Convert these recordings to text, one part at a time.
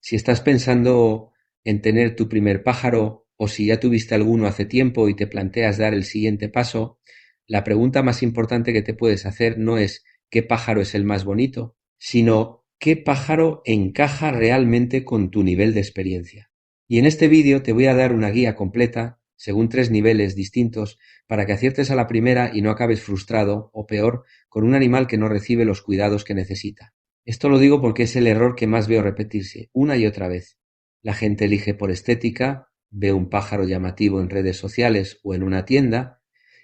Si estás pensando en tener tu primer pájaro o si ya tuviste alguno hace tiempo y te planteas dar el siguiente paso, la pregunta más importante que te puedes hacer no es ¿qué pájaro es el más bonito?, sino ¿qué pájaro encaja realmente con tu nivel de experiencia? Y en este vídeo te voy a dar una guía completa, según 3 niveles distintos, para que aciertes a la primera y no acabes frustrado, o peor, con un animal que no recibe los cuidados que necesita. Esto lo digo porque es el error que más veo repetirse, una y otra vez. La gente elige por estética, ve un pájaro llamativo en redes sociales o en una tienda,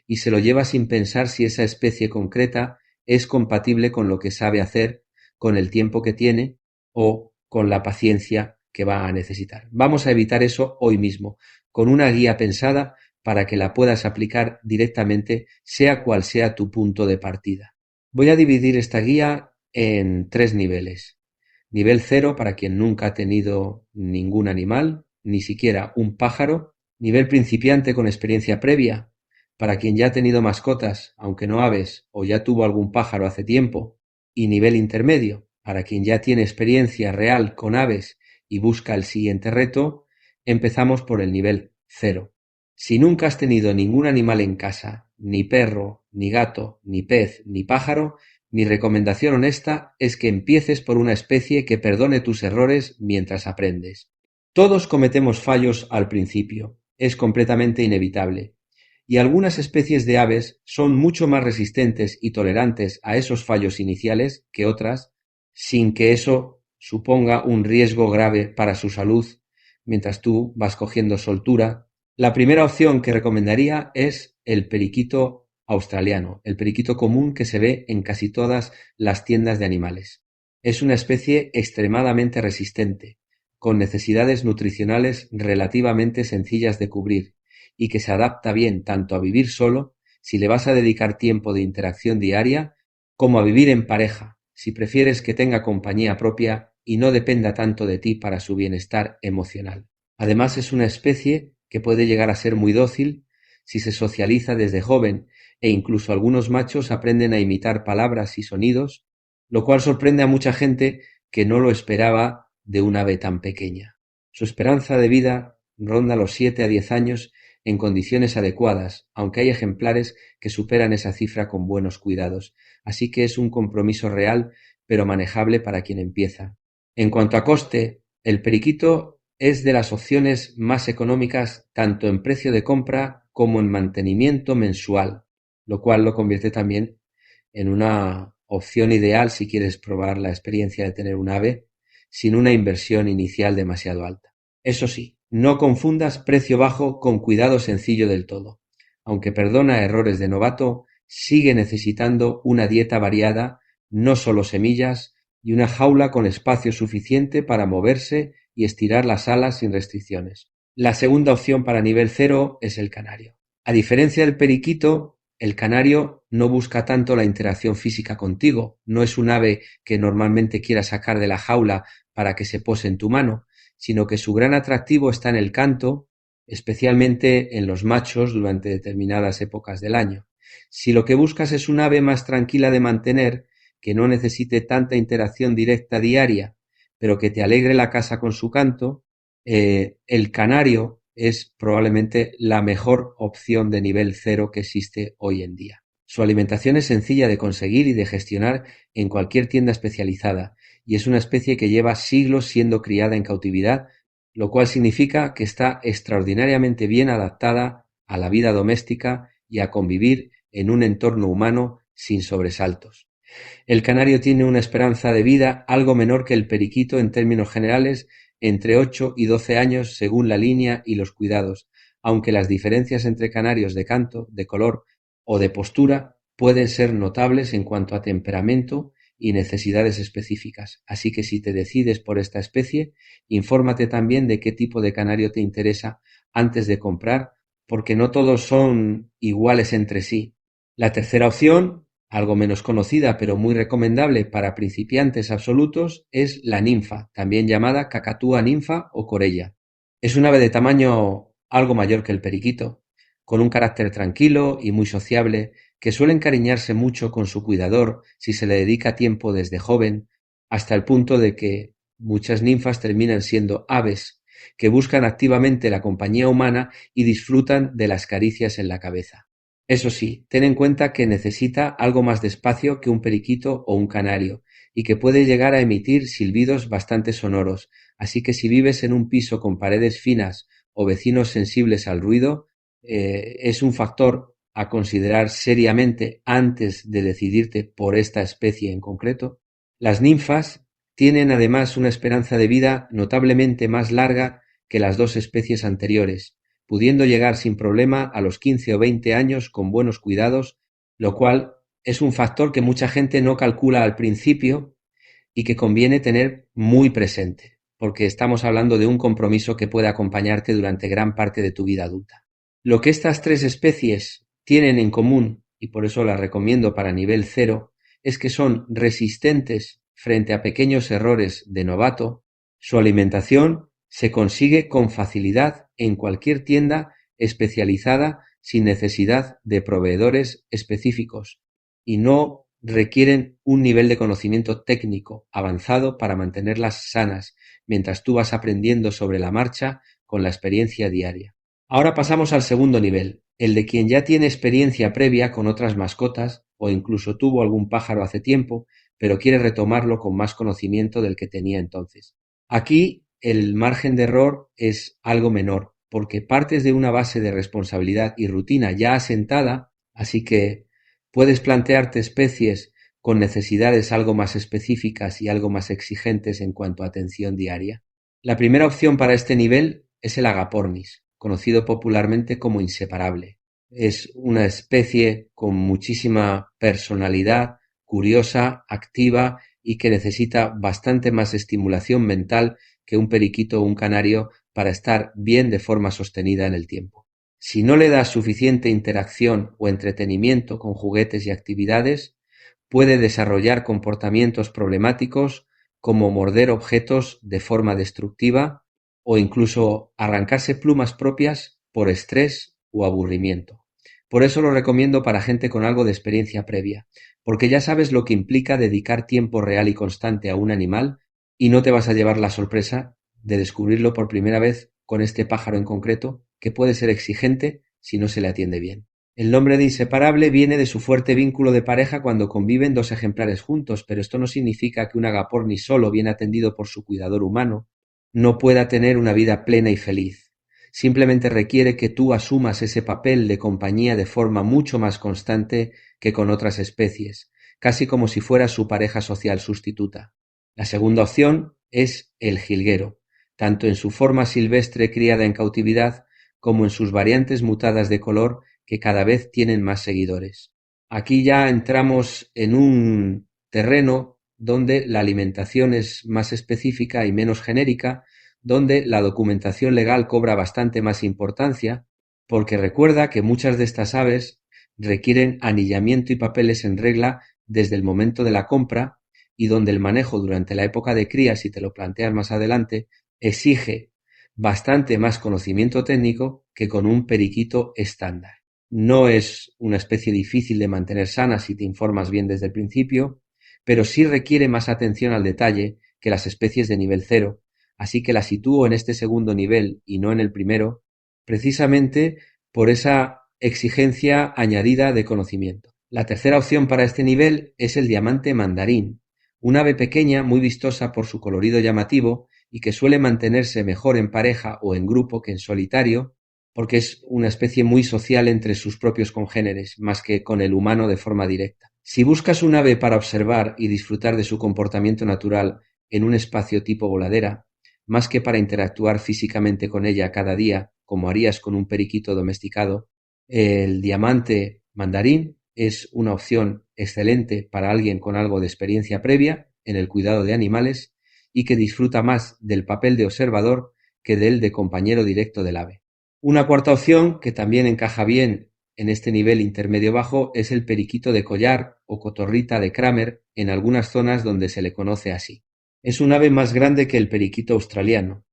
y se lo lleva sin pensar si esa especie concreta es compatible con lo que sabe hacer, con el tiempo que tiene o con la paciencia que va a necesitar. Vamos a evitar eso hoy mismo, con una guía pensada para que la puedas aplicar directamente, sea cual sea tu punto de partida. Voy a dividir esta guía en 3 niveles. Nivel 0 para quien nunca ha tenido ningún animal, ni siquiera un pájaro. Nivel principiante con experiencia previa, para quien ya ha tenido mascotas, aunque no aves, o ya tuvo algún pájaro hace tiempo. Y nivel intermedio, para quien ya tiene experiencia real con aves y busca el siguiente reto. Empezamos por el nivel 0. Si nunca has tenido ningún animal en casa, ni perro, ni gato, ni pez, ni pájaro, mi recomendación honesta es que empieces por una especie que perdone tus errores mientras aprendes. Todos cometemos fallos al principio, es completamente inevitable, y algunas especies de aves son mucho más resistentes y tolerantes a esos fallos iniciales que otras, sin que eso suponga un riesgo grave para su salud mientras tú vas cogiendo soltura. La primera opción que recomendaría es el periquito australiano, el periquito común que se ve en casi todas las tiendas de animales. Es una especie extremadamente resistente, con necesidades nutricionales relativamente sencillas de cubrir y que se adapta bien tanto a vivir solo, si le vas a dedicar tiempo de interacción diaria, como a vivir en pareja, si prefieres que tenga compañía propia y no dependa tanto de ti para su bienestar emocional. Además, es una especie que puede llegar a ser muy dócil si se socializa desde joven, e incluso algunos machos aprenden a imitar palabras y sonidos, lo cual sorprende a mucha gente que no lo esperaba de un ave tan pequeña. Su esperanza de vida ronda los 7 a 10 años en condiciones adecuadas, aunque hay ejemplares que superan esa cifra con buenos cuidados, así que es un compromiso real pero manejable para quien empieza. En cuanto a coste, el periquito es de las opciones más económicas tanto en precio de compra como en mantenimiento mensual, lo cual lo convierte también en una opción ideal si quieres probar la experiencia de tener un ave sin una inversión inicial demasiado alta. Eso sí, no confundas precio bajo con cuidado sencillo del todo. Aunque perdona errores de novato, sigue necesitando una dieta variada, no solo semillas, y una jaula con espacio suficiente para moverse y estirar las alas sin restricciones. La segunda opción para nivel 0 es el canario. A diferencia del periquito, el canario no busca tanto la interacción física contigo, no es un ave que normalmente quieras sacar de la jaula para que se pose en tu mano, sino que su gran atractivo está en el canto, especialmente en los machos durante determinadas épocas del año. Si lo que buscas es un ave más tranquila de mantener, que no necesite tanta interacción directa diaria, pero que te alegre la casa con su canto, el canario es probablemente la mejor opción de nivel 0 que existe hoy en día. Su alimentación es sencilla de conseguir y de gestionar en cualquier tienda especializada, y es una especie que lleva siglos siendo criada en cautividad, lo cual significa que está extraordinariamente bien adaptada a la vida doméstica y a convivir en un entorno humano sin sobresaltos. El canario tiene una esperanza de vida algo menor que el periquito en términos generales, entre 8 y 12 años según la línea y los cuidados, aunque las diferencias entre canarios de canto, de color o de postura pueden ser notables en cuanto a temperamento y necesidades específicas. Así que si te decides por esta especie, infórmate también de qué tipo de canario te interesa antes de comprar, porque no todos son iguales entre sí. La tercera opción, algo menos conocida pero muy recomendable para principiantes absolutos, es la ninfa, también llamada cacatúa ninfa o corella. Es un ave de tamaño algo mayor que el periquito, con un carácter tranquilo y muy sociable, que suele encariñarse mucho con su cuidador si se le dedica tiempo desde joven, hasta el punto de que muchas ninfas terminan siendo aves que buscan activamente la compañía humana y disfrutan de las caricias en la cabeza. Eso sí, ten en cuenta que necesita algo más de espacio que un periquito o un canario y que puede llegar a emitir silbidos bastante sonoros, así que si vives en un piso con paredes finas o vecinos sensibles al ruido, es un factor a considerar seriamente antes de decidirte por esta especie en concreto. Las ninfas tienen además una esperanza de vida notablemente más larga que las dos especies anteriores, pudiendo llegar sin problema a los 15 o 20 años con buenos cuidados, lo cual es un factor que mucha gente no calcula al principio y que conviene tener muy presente, porque estamos hablando de un compromiso que puede acompañarte durante gran parte de tu vida adulta. Lo que estas tres especies tienen en común, y por eso las recomiendo para nivel 0, es que son resistentes frente a pequeños errores de novato. Su alimentación se consigue con facilidad en cualquier tienda especializada sin necesidad de proveedores específicos y no requieren un nivel de conocimiento técnico avanzado para mantenerlas sanas, mientras tú vas aprendiendo sobre la marcha con la experiencia diaria. Ahora pasamos al segundo nivel, el de quien ya tiene experiencia previa con otras mascotas o incluso tuvo algún pájaro hace tiempo, pero quiere retomarlo con más conocimiento del que tenía entonces. Aquí el margen de error es algo menor, porque partes de una base de responsabilidad y rutina ya asentada, así que puedes plantearte especies con necesidades algo más específicas y algo más exigentes en cuanto a atención diaria. La primera opción para este nivel es el agapornis, conocido popularmente como inseparable. Es una especie con muchísima personalidad, curiosa, activa y que necesita bastante más estimulación mental que un periquito o un canario para estar bien de forma sostenida en el tiempo. Si no le das suficiente interacción o entretenimiento con juguetes y actividades, puede desarrollar comportamientos problemáticos como morder objetos de forma destructiva o incluso arrancarse plumas propias por estrés o aburrimiento. Por eso lo recomiendo para gente con algo de experiencia previa, porque ya sabes lo que implica dedicar tiempo real y constante a un animal y no te vas a llevar la sorpresa de descubrirlo por primera vez con este pájaro en concreto, que puede ser exigente si no se le atiende bien. El nombre de inseparable viene de su fuerte vínculo de pareja cuando conviven dos ejemplares juntos, pero esto no significa que un agapornis solo, bien atendido por su cuidador humano, no pueda tener una vida plena y feliz. Simplemente requiere que tú asumas ese papel de compañía de forma mucho más constante que con otras especies, casi como si fuera su pareja social sustituta. La segunda opción es el jilguero, tanto en su forma silvestre criada en cautividad como en sus variantes mutadas de color que cada vez tienen más seguidores. Aquí ya entramos en un terreno donde la alimentación es más específica y menos genérica, donde la documentación legal cobra bastante más importancia, porque recuerda que muchas de estas aves requieren anillamiento y papeles en regla desde el momento de la compra y donde el manejo durante la época de cría, si te lo planteas más adelante, exige bastante más conocimiento técnico que con un periquito estándar. No es una especie difícil de mantener sana si te informas bien desde el principio, pero sí requiere más atención al detalle que las especies de nivel 0, así que la sitúo en este segundo nivel y no en el primero, precisamente por esa exigencia añadida de conocimiento. La tercera opción para este nivel es el diamante mandarín, un ave pequeña muy vistosa por su colorido llamativo y que suele mantenerse mejor en pareja o en grupo que en solitario, porque es una especie muy social entre sus propios congéneres, más que con el humano de forma directa. Si buscas un ave para observar y disfrutar de su comportamiento natural en un espacio tipo voladera, más que para interactuar físicamente con ella cada día, como harías con un periquito domesticado, el diamante mandarín es una opción excelente para alguien con algo de experiencia previa en el cuidado de animales y que disfruta más del papel de observador que del de compañero directo del ave. Una cuarta opción que también encaja bien en este nivel intermedio-bajo es el periquito de collar o cotorrita de Kramer en algunas zonas donde se le conoce así. Es un ave más grande que el periquito australiano,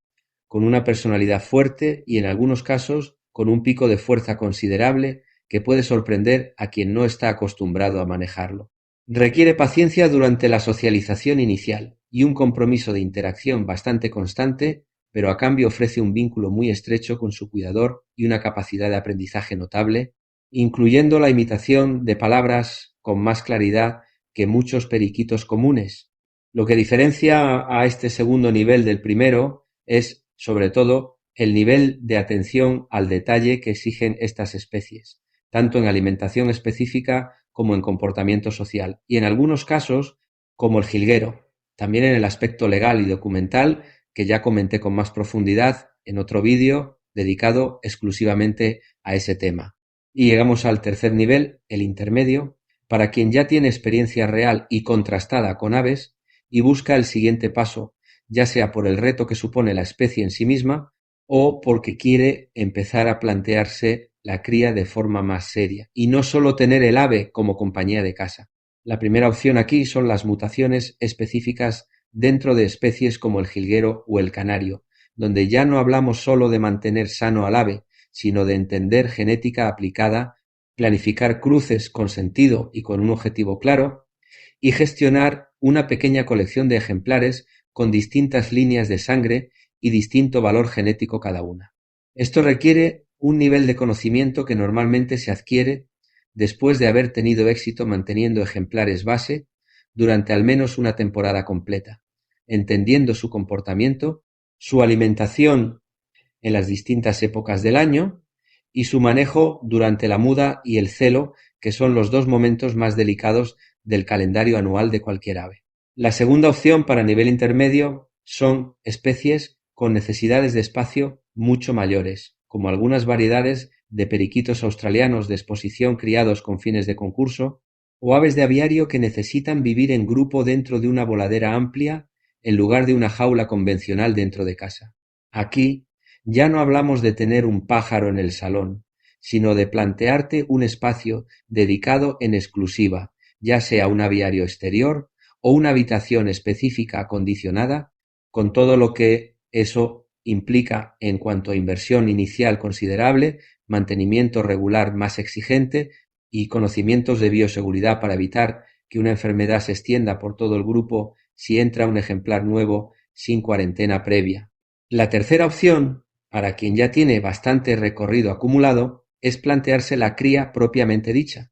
con una personalidad fuerte y en algunos casos con un pico de fuerza considerable que puede sorprender a quien no está acostumbrado a manejarlo. Requiere paciencia durante la socialización inicial, y un compromiso de interacción bastante constante, pero a cambio ofrece un vínculo muy estrecho con su cuidador y una capacidad de aprendizaje notable, incluyendo la imitación de palabras con más claridad que muchos periquitos comunes. Lo que diferencia a este segundo nivel del primero es, sobre todo, el nivel de atención al detalle que exigen estas especies, tanto en alimentación específica como en comportamiento social, y en algunos casos, como el jilguero, también en el aspecto legal y documental, que ya comenté con más profundidad en otro vídeo dedicado exclusivamente a ese tema. Y llegamos al tercer nivel, el intermedio, para quien ya tiene experiencia real y contrastada con aves y busca el siguiente paso, ya sea por el reto que supone la especie en sí misma o porque quiere empezar a plantearse la cría de forma más seria y no solo tener el ave como compañía de casa. La primera opción aquí son las mutaciones específicas dentro de especies como el jilguero o el canario, donde ya no hablamos solo de mantener sano al ave, sino de entender genética aplicada, planificar cruces con sentido y con un objetivo claro, y gestionar una pequeña colección de ejemplares con distintas líneas de sangre y distinto valor genético cada una. Esto requiere un nivel de conocimiento que normalmente se adquiere después de haber tenido éxito manteniendo ejemplares base durante al menos una temporada completa, entendiendo su comportamiento, su alimentación en las distintas épocas del año y su manejo durante la muda y el celo, que son los dos momentos más delicados del calendario anual de cualquier ave. La segunda opción para nivel intermedio son especies con necesidades de espacio mucho mayores, como algunas variedades de periquitos australianos de exposición criados con fines de concurso, o aves de aviario que necesitan vivir en grupo dentro de una voladera amplia en lugar de una jaula convencional dentro de casa. Aquí ya no hablamos de tener un pájaro en el salón, sino de plantearte un espacio dedicado en exclusiva, ya sea un aviario exterior o una habitación específica acondicionada, con todo lo que eso implica en cuanto a inversión inicial considerable, mantenimiento regular más exigente y conocimientos de bioseguridad para evitar que una enfermedad se extienda por todo el grupo si entra un ejemplar nuevo sin cuarentena previa. La tercera opción, para quien ya tiene bastante recorrido acumulado, es plantearse la cría propiamente dicha.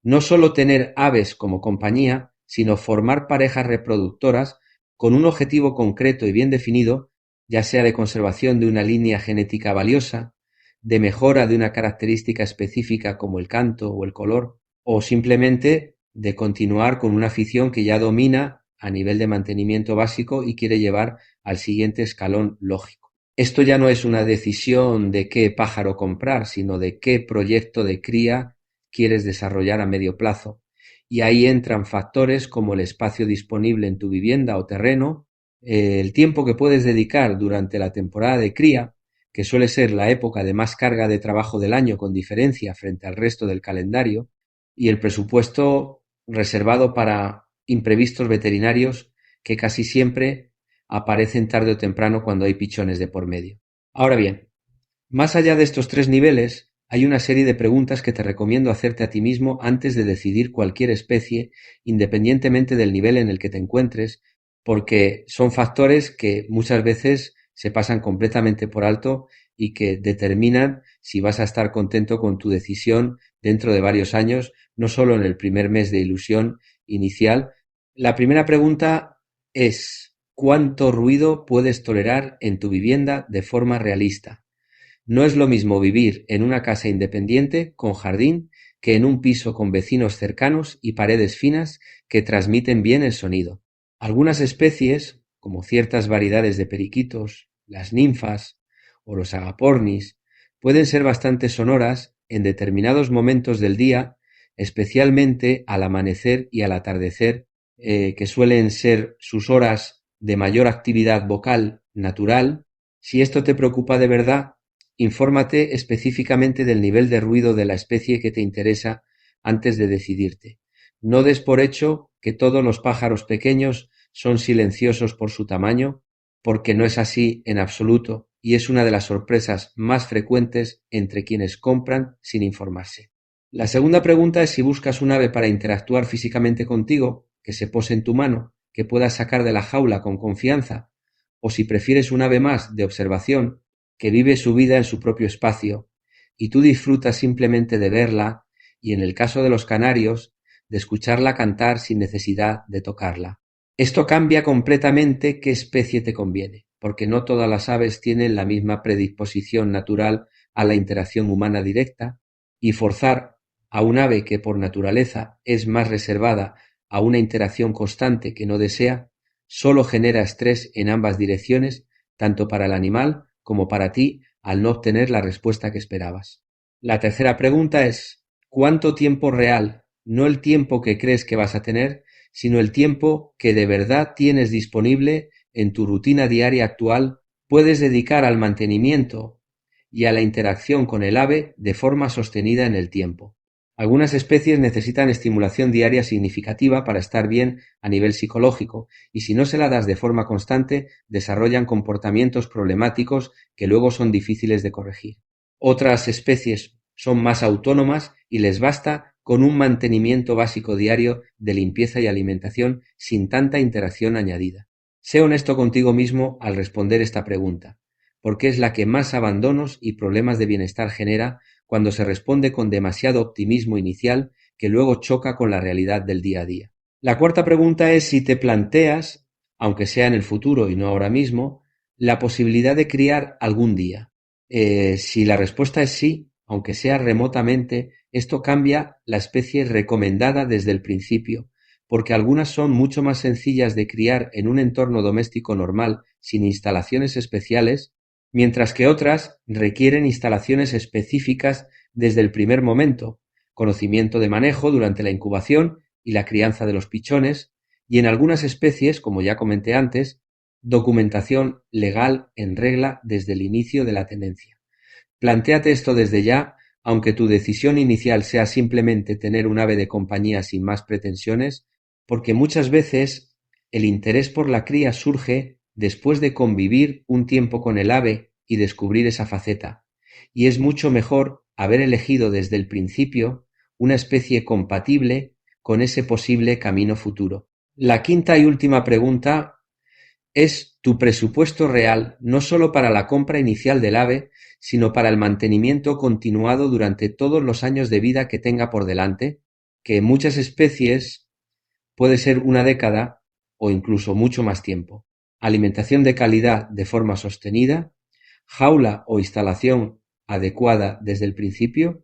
No solo tener aves como compañía, sino formar parejas reproductoras con un objetivo concreto y bien definido, ya sea de conservación de una línea genética valiosa, de mejora de una característica específica como el canto o el color, o simplemente de continuar con una afición que ya domina a nivel de mantenimiento básico y quiere llevar al siguiente escalón lógico. Esto ya no es una decisión de qué pájaro comprar, sino de qué proyecto de cría quieres desarrollar a medio plazo. Y ahí entran factores como el espacio disponible en tu vivienda o terreno, el tiempo que puedes dedicar durante la temporada de cría, que suele ser la época de más carga de trabajo del año con diferencia frente al resto del calendario, y el presupuesto reservado para imprevistos veterinarios que casi siempre aparecen tarde o temprano cuando hay pichones de por medio. Ahora bien, más allá de estos tres niveles, hay una serie de preguntas que te recomiendo hacerte a ti mismo antes de decidir cualquier especie, independientemente del nivel en el que te encuentres, porque son factores que muchas veces se pasan completamente por alto y que determinan si vas a estar contento con tu decisión dentro de varios años, no solo en el primer mes de ilusión inicial. La primera pregunta es: ¿cuánto ruido puedes tolerar en tu vivienda de forma realista? No es lo mismo vivir en una casa independiente con jardín que en un piso con vecinos cercanos y paredes finas que transmiten bien el sonido. Algunas especies, como ciertas variedades de periquitos, las ninfas o los agapornis, pueden ser bastante sonoras en determinados momentos del día, especialmente al amanecer y al atardecer, que suelen ser sus horas de mayor actividad vocal natural. Si esto te preocupa de verdad, infórmate específicamente del nivel de ruido de la especie que te interesa antes de decidirte. No des por hecho que todos los pájaros pequeños son silenciosos por su tamaño, porque no es así en absoluto y es una de las sorpresas más frecuentes entre quienes compran sin informarse. La segunda pregunta es si buscas un ave para interactuar físicamente contigo, que se pose en tu mano, que puedas sacar de la jaula con confianza, o si prefieres un ave más de observación que vive su vida en su propio espacio y tú disfrutas simplemente de verla y, en el caso de los canarios, de escucharla cantar sin necesidad de tocarla. Esto cambia completamente qué especie te conviene, porque no todas las aves tienen la misma predisposición natural a la interacción humana directa, y forzar a un ave que por naturaleza es más reservada a una interacción constante que no desea, solo genera estrés en ambas direcciones, tanto para el animal como para ti, al no obtener la respuesta que esperabas. La tercera pregunta es: ¿cuánto tiempo real, no el tiempo que crees que vas a tener, sino el tiempo que de verdad tienes disponible en tu rutina diaria actual, puedes dedicar al mantenimiento y a la interacción con el ave de forma sostenida en el tiempo? Algunas especies necesitan estimulación diaria significativa para estar bien a nivel psicológico, y si no se la das de forma constante, desarrollan comportamientos problemáticos que luego son difíciles de corregir. Otras especies son más autónomas y les basta con un mantenimiento básico diario de limpieza y alimentación sin tanta interacción añadida. Sé honesto contigo mismo al responder esta pregunta, porque es la que más abandonos y problemas de bienestar genera cuando se responde con demasiado optimismo inicial que luego choca con la realidad del día a día. La cuarta pregunta es si te planteas, aunque sea en el futuro y no ahora mismo, la posibilidad de criar algún día. Si la respuesta es sí, aunque sea remotamente, esto cambia la especie recomendada desde el principio, porque algunas son mucho más sencillas de criar en un entorno doméstico normal, sin instalaciones especiales, mientras que otras requieren instalaciones específicas desde el primer momento, conocimiento de manejo durante la incubación y la crianza de los pichones, y en algunas especies, como ya comenté antes, documentación legal en regla desde el inicio de la tenencia. Plantéate esto desde ya, aunque tu decisión inicial sea simplemente tener un ave de compañía sin más pretensiones, porque muchas veces el interés por la cría surge después de convivir un tiempo con el ave y descubrir esa faceta, y es mucho mejor haber elegido desde el principio una especie compatible con ese posible camino futuro. La quinta y última pregunta es tu presupuesto real no solo para la compra inicial del ave, sino para el mantenimiento continuado durante todos los años de vida que tenga por delante, que en muchas especies puede ser una década o incluso mucho más tiempo. Alimentación de calidad de forma sostenida, jaula o instalación adecuada desde el principio,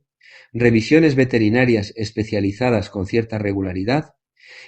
revisiones veterinarias especializadas con cierta regularidad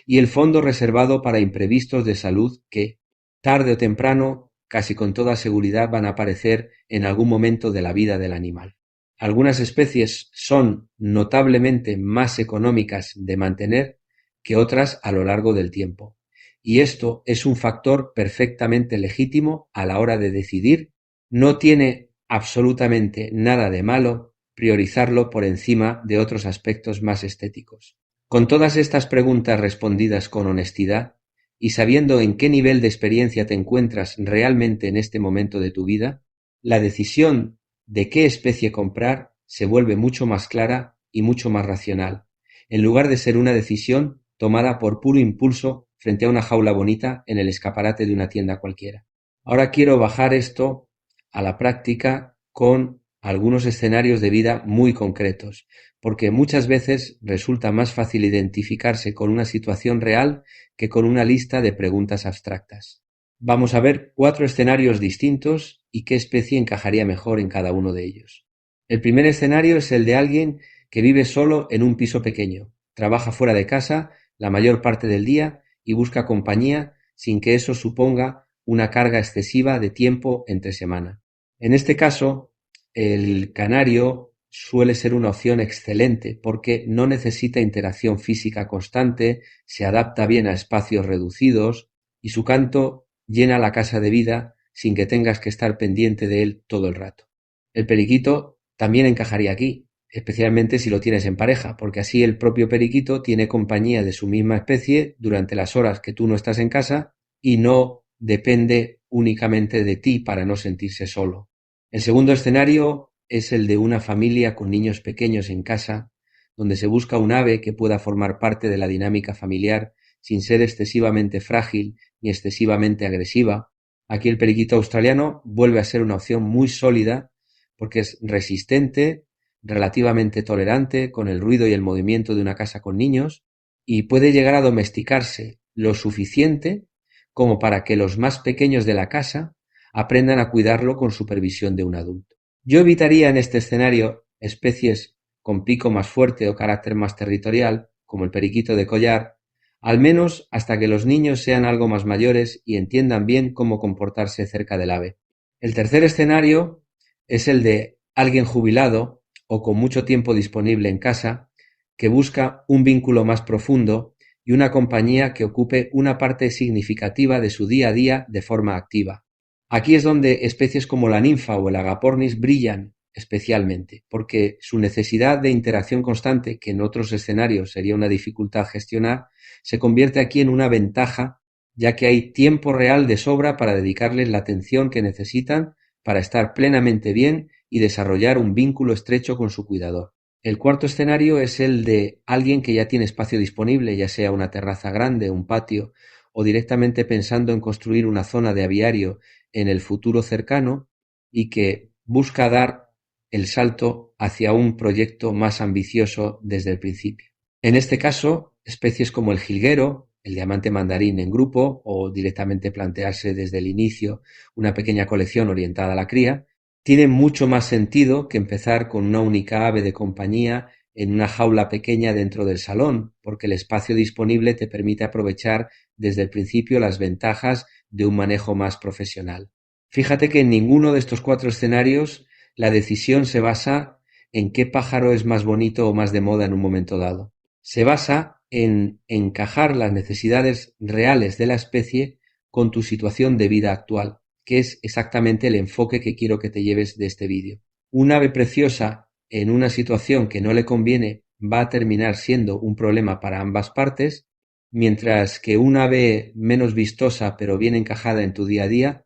y el fondo reservado para imprevistos de salud que, tarde o temprano, casi con toda seguridad van a aparecer en algún momento de la vida del animal. Algunas especies son notablemente más económicas de mantener que otras a lo largo del tiempo, y esto es un factor perfectamente legítimo a la hora de decidir. No tiene absolutamente nada de malo priorizarlo por encima de otros aspectos más estéticos. Con todas estas preguntas respondidas con honestidad y sabiendo en qué nivel de experiencia te encuentras realmente en este momento de tu vida, la decisión de qué especie comprar se vuelve mucho más clara y mucho más racional, en lugar de ser una decisión tomada por puro impulso frente a una jaula bonita en el escaparate de una tienda cualquiera. Ahora quiero bajar esto a la práctica con algunos escenarios de vida muy concretos, porque muchas veces resulta más fácil identificarse con una situación real que con una lista de preguntas abstractas. Vamos a ver 4 escenarios distintos y qué especie encajaría mejor en cada uno de ellos. El primer escenario es el de alguien que vive solo en un piso pequeño, trabaja fuera de casa la mayor parte del día y busca compañía sin que eso suponga una carga excesiva de tiempo entre semana. En este caso, el canario suele ser una opción excelente porque no necesita interacción física constante, se adapta bien a espacios reducidos y su canto llena la casa de vida sin que tengas que estar pendiente de él todo el rato. El periquito también encajaría aquí, especialmente si lo tienes en pareja, porque así el propio periquito tiene compañía de su misma especie durante las horas que tú no estás en casa y no depende únicamente de ti para no sentirse solo. El segundo escenario es el de una familia con niños pequeños en casa, donde se busca un ave que pueda formar parte de la dinámica familiar sin ser excesivamente frágil ni excesivamente agresiva. Aquí el periquito australiano vuelve a ser una opción muy sólida porque es resistente, relativamente tolerante con el ruido y el movimiento de una casa con niños y puede llegar a domesticarse lo suficiente como para que los más pequeños de la casa aprendan a cuidarlo con supervisión de un adulto. Yo evitaría en este escenario especies con pico más fuerte o carácter más territorial, como el periquito de collar, al menos hasta que los niños sean algo más mayores y entiendan bien cómo comportarse cerca del ave. El tercer escenario es el de alguien jubilado o con mucho tiempo disponible en casa que busca un vínculo más profundo y una compañía que ocupe una parte significativa de su día a día de forma activa. Aquí es donde especies como la ninfa o el agapornis brillan especialmente, porque su necesidad de interacción constante, que en otros escenarios sería una dificultad gestionar, se convierte aquí en una ventaja, ya que hay tiempo real de sobra para dedicarles la atención que necesitan para estar plenamente bien y desarrollar un vínculo estrecho con su cuidador. El cuarto escenario es el de alguien que ya tiene espacio disponible, ya sea una terraza grande, un patio, o directamente pensando en construir una zona de aviario en el futuro cercano y que busca dar el salto hacia un proyecto más ambicioso desde el principio. En este caso, especies como el jilguero, el diamante mandarín en grupo o directamente plantearse desde el inicio una pequeña colección orientada a la cría, tiene mucho más sentido que empezar con una única ave de compañía en una jaula pequeña dentro del salón, porque el espacio disponible te permite aprovechar desde el principio las ventajas de un manejo más profesional. Fíjate que en ninguno de estos cuatro escenarios la decisión se basa en qué pájaro es más bonito o más de moda en un momento dado. Se basa en encajar las necesidades reales de la especie con tu situación de vida actual, que es exactamente el enfoque que quiero que te lleves de este vídeo. Un ave preciosa en una situación que no le conviene va a terminar siendo un problema para ambas partes, mientras que un ave menos vistosa pero bien encajada en tu día a día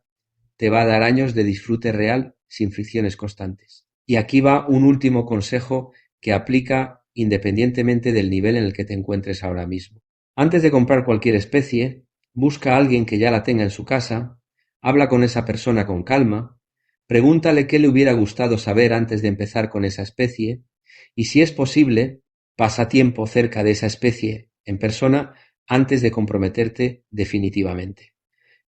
te va a dar años de disfrute real sin fricciones constantes. Y aquí va un último consejo que aplica independientemente del nivel en el que te encuentres ahora mismo. Antes de comprar cualquier especie, busca a alguien que ya la tenga en su casa, habla con esa persona con calma, pregúntale qué le hubiera gustado saber antes de empezar con esa especie y, si es posible, pasa tiempo cerca de esa especie en persona antes de comprometerte definitivamente.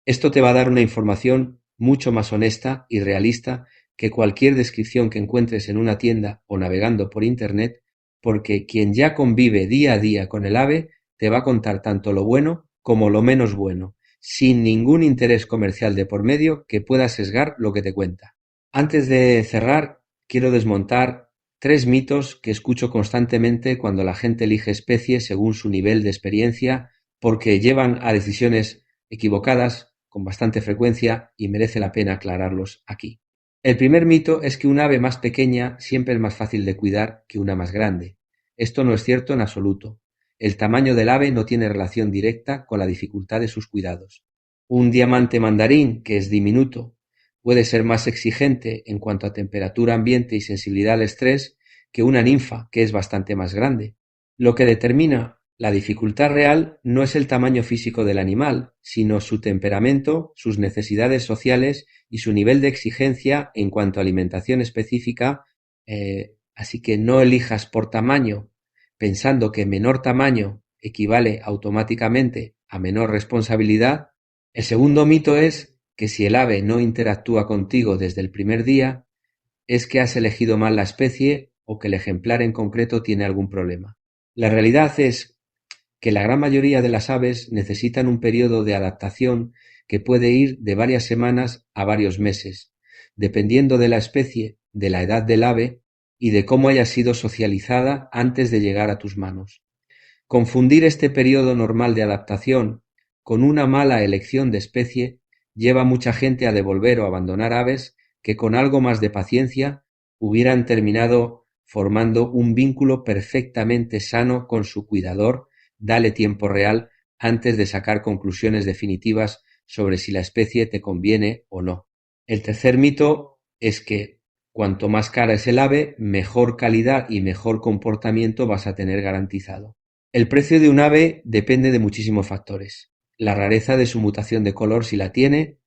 Esto te va a dar una información mucho más honesta y realista que cualquier descripción que encuentres en una tienda o navegando por Internet, porque quien ya convive día a día con el ave te va a contar tanto lo bueno como lo menos bueno, sin ningún interés comercial de por medio que pueda sesgar lo que te cuenta. Antes de cerrar, quiero desmontar 3 mitos que escucho constantemente cuando la gente elige especies según su nivel de experiencia, porque llevan a decisiones equivocadas con bastante frecuencia y merece la pena aclararlos aquí. El primer mito es que un ave más pequeña siempre es más fácil de cuidar que una más grande. Esto no es cierto en absoluto. El tamaño del ave no tiene relación directa con la dificultad de sus cuidados. Un diamante mandarín, que es diminuto, puede ser más exigente en cuanto a temperatura ambiente y sensibilidad al estrés que una ninfa, que es bastante más grande. Lo que determina la dificultad real no es el tamaño físico del animal, sino su temperamento, sus necesidades sociales y su nivel de exigencia en cuanto a alimentación específica, así que no elijas por tamaño pensando que menor tamaño equivale automáticamente a menor responsabilidad. El segundo mito es que si el ave no interactúa contigo desde el primer día, es que has elegido mal la especie o que el ejemplar en concreto tiene algún problema. La realidad es que la gran mayoría de las aves necesitan un periodo de adaptación que puede ir de varias semanas a varios meses, dependiendo de la especie, de la edad del ave y de cómo haya sido socializada antes de llegar a tus manos. Confundir este periodo normal de adaptación con una mala elección de especie lleva a mucha gente a devolver o abandonar aves que con algo más de paciencia hubieran terminado formando un vínculo perfectamente sano con su cuidador. Dale tiempo real antes de sacar conclusiones definitivas sobre si la especie te conviene o no. El tercer mito es que cuanto más cara es el ave, mejor calidad y mejor comportamiento vas a tener garantizado. El precio de un ave depende de muchísimos factores: la rareza de su mutación de color si la tiene,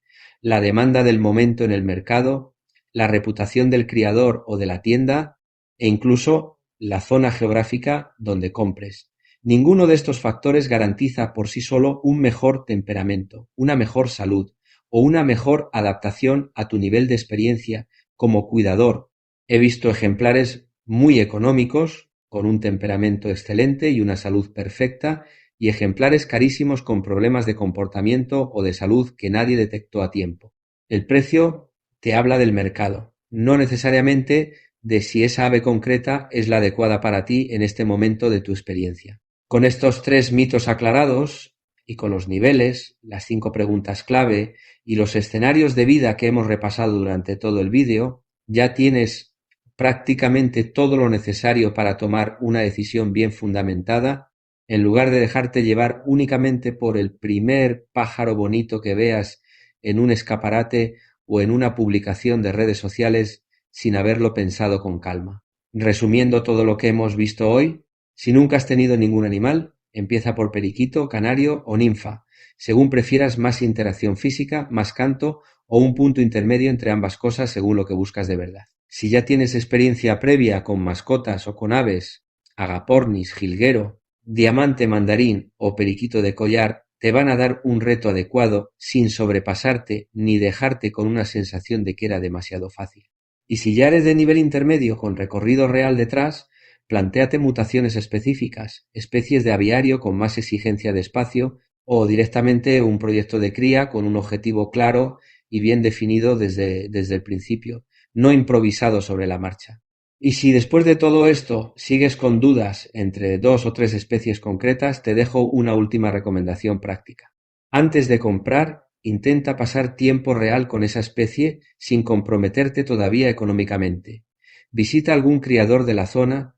la demanda del momento en el mercado, la reputación del criador o de la tienda e incluso la zona geográfica donde compres. Ninguno de estos factores garantiza por sí solo un mejor temperamento, una mejor salud o una mejor adaptación a tu nivel de experiencia como cuidador. He visto ejemplares muy económicos, con un temperamento excelente y una salud perfecta, y ejemplares carísimos con problemas de comportamiento o de salud que nadie detectó a tiempo. El precio te habla del mercado, no necesariamente de si esa ave concreta es la adecuada para ti en este momento de tu experiencia. Con estos 3 mitos aclarados, y con los niveles, las 5 preguntas clave y los escenarios de vida que hemos repasado durante todo el vídeo, ya tienes prácticamente todo lo necesario para tomar una decisión bien fundamentada, en lugar de dejarte llevar únicamente por el primer pájaro bonito que veas en un escaparate o en una publicación de redes sociales sin haberlo pensado con calma. Resumiendo todo lo que hemos visto hoy, si nunca has tenido ningún animal, empieza por periquito, canario o ninfa, según prefieras, más interacción física, más canto o un punto intermedio entre ambas cosas según lo que buscas de verdad. Si ya tienes experiencia previa con mascotas o con aves, agapornis, jilguero, diamante mandarín o periquito de collar, te van a dar un reto adecuado sin sobrepasarte ni dejarte con una sensación de que era demasiado fácil. Y si ya eres de nivel intermedio con recorrido real detrás, plantéate mutaciones específicas, especies de aviario con más exigencia de espacio o directamente un proyecto de cría con un objetivo claro y bien definido desde el principio, no improvisado sobre la marcha. Y si después de todo esto sigues con dudas entre 2 o 3 especies concretas, te dejo una última recomendación práctica. Antes de comprar, intenta pasar tiempo real con esa especie sin comprometerte todavía económicamente. Visita algún criador de la zona,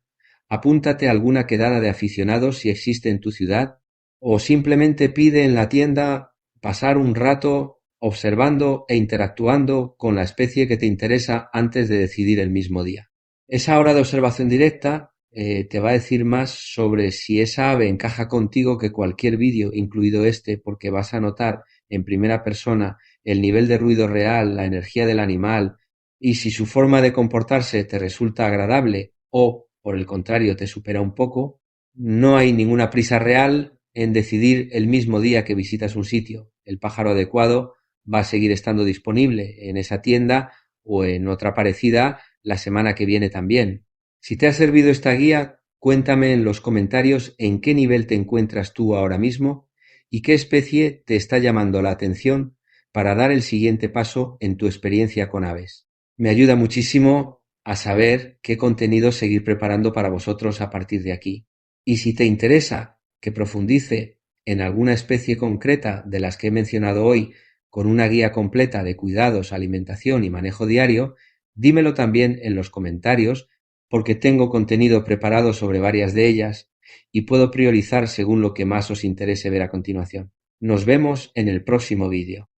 apúntate a alguna quedada de aficionados si existe en tu ciudad, o simplemente pide en la tienda pasar un rato observando e interactuando con la especie que te interesa antes de decidir el mismo día. Esa hora de observación directa te va a decir más sobre si esa ave encaja contigo que cualquier vídeo, incluido este, porque vas a notar en primera persona el nivel de ruido real, la energía del animal, y si su forma de comportarse te resulta agradable o, por el contrario, te supera un poco. No hay ninguna prisa real en decidir el mismo día que visitas un sitio. El pájaro adecuado va a seguir estando disponible en esa tienda o en otra parecida la semana que viene también. Si te ha servido esta guía, cuéntame en los comentarios en qué nivel te encuentras tú ahora mismo y qué especie te está llamando la atención para dar el siguiente paso en tu experiencia con aves. Me ayuda muchísimo a saber qué contenido seguir preparando para vosotros a partir de aquí. Y si te interesa que profundice en alguna especie concreta de las que he mencionado hoy con una guía completa de cuidados, alimentación y manejo diario, dímelo también en los comentarios, porque tengo contenido preparado sobre varias de ellas y puedo priorizar según lo que más os interese ver a continuación. Nos vemos en el próximo vídeo.